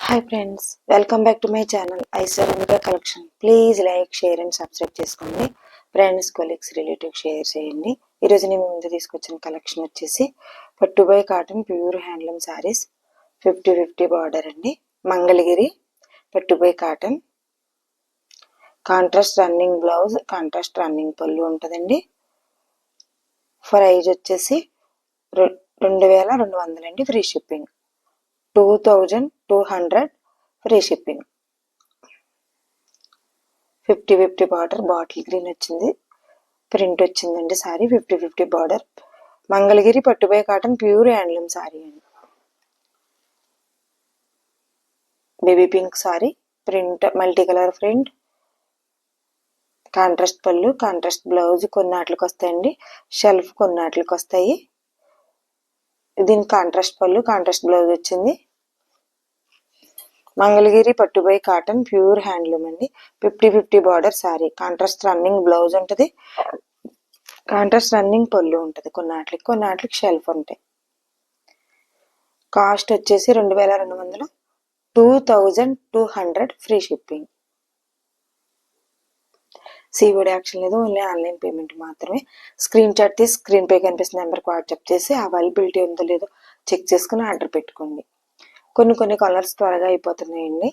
Hi friends, welcome back to my channel Aishwarya collection. Please like, share and subscribe చేసుకోండి. Friends, colleagues, relatives share చేయండి. ఈరోజు నేను ముందు తీసుకొచ్చిన కలెక్షన్ వచ్చేసి పట్టు by cotton pure handloom saris 50-50 border అండి. మంగళగిరి పట్టు by cotton, contrast running blouse, contrast running పళ్ళు ఉంటుందండి. ప్రైజ్ వచ్చేసి 2200 అండి. Free shipping 2200 free shipping. 50-50 border, bottle green వచ్చింది, ప్రింట్ వచ్చిందండి. సారీ 50-50 బార్డర్, మంగళగిరి పట్టుబై కాటన్ ప్యూర్ హ్యాండ్లూమ్ సారీ అండి. Baby pink sorry, print multi colour print, contrast పళ్ళు, కాంట్రాస్ట్ బ్లౌజ్ కొన్నాట్లకి వస్తాయండి, షెల్ఫ్ కొన్నాట్లకి వస్తాయి. దీనికి కాంట్రాస్ట్ పళ్ళు, కాంట్రాస్ట్ బ్లౌజ్ వచ్చింది. మంగళగిరి పట్టుబై కాటన్ ప్యూర్ హ్యాండ్లూమ్ అండి. 50-50 border sorry, contrast running blouse ఉంటుంది, కాంట్రాస్ట్ రన్నింగ్ పళ్ళు ఉంటుంది. కొన్నాట్లకి షెల్ఫ్ ఉంటాయి. కాస్ట్ వచ్చేసి 2200, 2200 ఫ్రీ షిప్పింగ్. సిఓడి యాక్షన్ లేదు, ఓన్లీ ఆన్లైన్ పేమెంట్ మాత్రమే. స్క్రీన్ షాట్ తీసి స్క్రీన్ పై కనిపిస్తున్న నెంబర్కి వాట్సాప్ చేసి అవైలబిలిటీ ఉందో లేదో చెక్ చేసుకుని ఆర్డర్ పెట్టుకోండి. కొన్ని కలర్స్ త్వరగా అయిపోతున్నాయండి.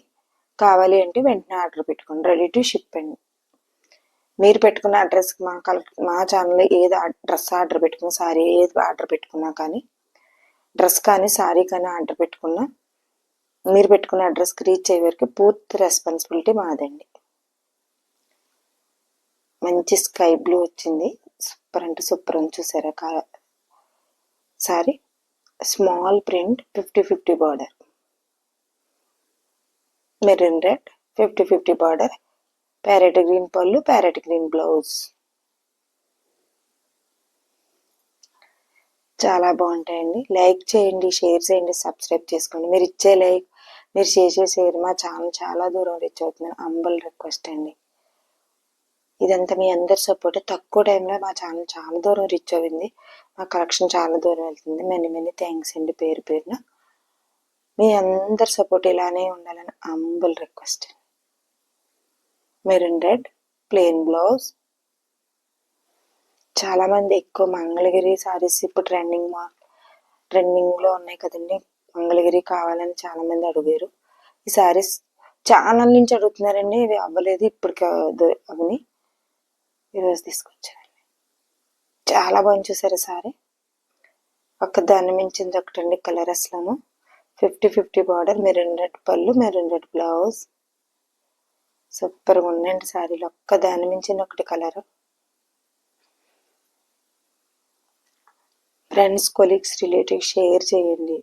కావాలి అంటే వెంటనే ఆర్డర్ పెట్టుకోండి. రెడీ టు షిప్ అండి. మీరు పెట్టుకున్న అడ్రస్కి మా ఛానల్లో ఏది డ్రెస్ ఆర్డర్ పెట్టుకున్నా, సారీ ఏది ఆర్డర్ పెట్టుకున్నా కానీ, డ్రెస్ కానీ సారీ కానీ ఆర్డర్ పెట్టుకున్నా, మీరు పెట్టుకున్న అడ్రస్కి రీచ్ అయ్యే వరకు పూర్తి రెస్పాన్సిబిలిటీ మాదండి. మంచి స్కై బ్లూ వచ్చింది, సూపర్ అంటే సూపర్ అని చూసారా sorry. Small print 50-50 border, maroon red 50-50 border, parrot green పళ్ళు, ప్యారెట్ గ్రీన్ బ్లౌజ్. చాలా బాగుంటాయండి. లైక్ చేయండి, షేర్ చేయండి, సబ్స్క్రైబ్ చేసుకోండి. మీరు ఇచ్చే లైక్, మీరు చేసే షేర్ మా ఛానల్ చాలా దూరం రీచ్ అవుతుంది. హంబుల్ రిక్వెస్ట్ అండి. ఇదంతా మీ అందరి సపోర్ట్. తక్కువ టైంలో మా ఛానల్ చాలా దూరం రీచ్ అయింది, మా కలెక్షన్ చాలా దూరం వెళ్తుంది. మెనీ థ్యాంక్స్ అండి పేరు పేరున. మీ అందరి సపోర్ట్ ఇలానే ఉండాలని humble request. Maroon red plain blouse. చాలా మంది ఎక్కువ మంగళగిరి సారీస్ ఇప్పుడు ట్రెండింగ్లో ఉన్నాయి కదండి. మంగళగిరి కావాలని చాలా మంది అడిగారు. ఈ సారీస్ ఛానల్ నుంచి అడుగుతున్నారండి, ఇవి అవ్వలేదు ఇప్పటికి అవని ఈరోజు తీసుకొచ్చానండి. చాలా బాగుంది చూసారు సారీ. దాన్ని మించింది ఒకటండి కలర్ అసలు. 50-50 బార్డర్, మెరూన్ రెడ్ పళ్ళు, మెరూన్ రెడ్ బ్లౌజ్. సూపర్గా ఉందండి సారీలో. దాన్ని మించింది ఒకటి colour. Friends, colleagues, relatives share చేయండి.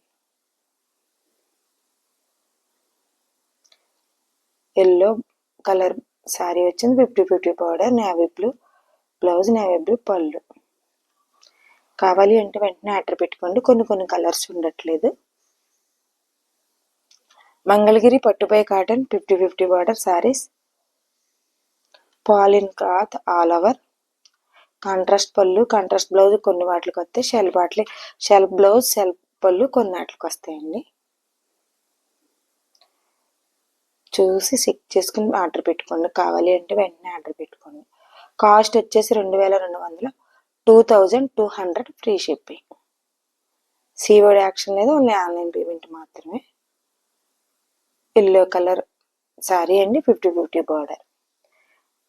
ఎల్లో కలర్ సారీ వచ్చింది, 50-50 border, navy blue blouse, navy blue పళ్ళు. కావాలి అంటే వెంటనే ఆర్డర్ పెట్టుకోండి. కొన్ని కలర్స్ ఉండట్లేదు. మంగళగిరి పట్టుబై cotton 50-50 border saris, plain cloth all over, contrast పళ్ళు, కాంట్రాస్ట్ బ్లౌజ్ కొన్ని వాటికి వస్తాయి, షెల్ఫ్ బ్లౌజ్, షెల్ఫ్ పళ్ళు కొన్ని వాటికి వస్తాయండి. చూసి చెక్ చేసుకుని ఆర్డర్ పెట్టుకోండి. కావాలి అంటే వెంటనే ఆర్డర్ పెట్టుకోండి. కాస్ట్ వచ్చేసి 2200, 2200 ఫ్రీ షిప్పింగ్. సిఓడి యాక్షన్ లేదు, ఓన్లీ ఆన్లైన్ పేమెంట్ మాత్రమే. ఎల్లో కలర్ సారీ అండి, 50-50 బార్డర్,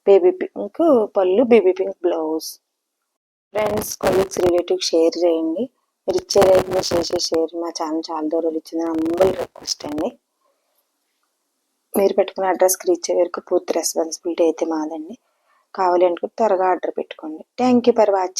బేబీ పింక్ పళ్ళు, baby pink blouse. Friends, colleagues, relatives share చేయండి. మీరు ఇచ్చే లైక్, మీరు చేసే షేర్ మా ఛానల్ చాలా దూరం ఇచ్చింది. హంబుల్ రిక్వెస్ట్ అండి. మీరు పెట్టుకున్న అడ్రస్కి రీచ్ అయ్యే వరకు పూర్తి రెస్పాన్సిబిలిటీ అయితే మాదండి. కావాలి అనుకుంటే త్వరగా ఆర్డర్ పెట్టుకోండి. Thank you for watching.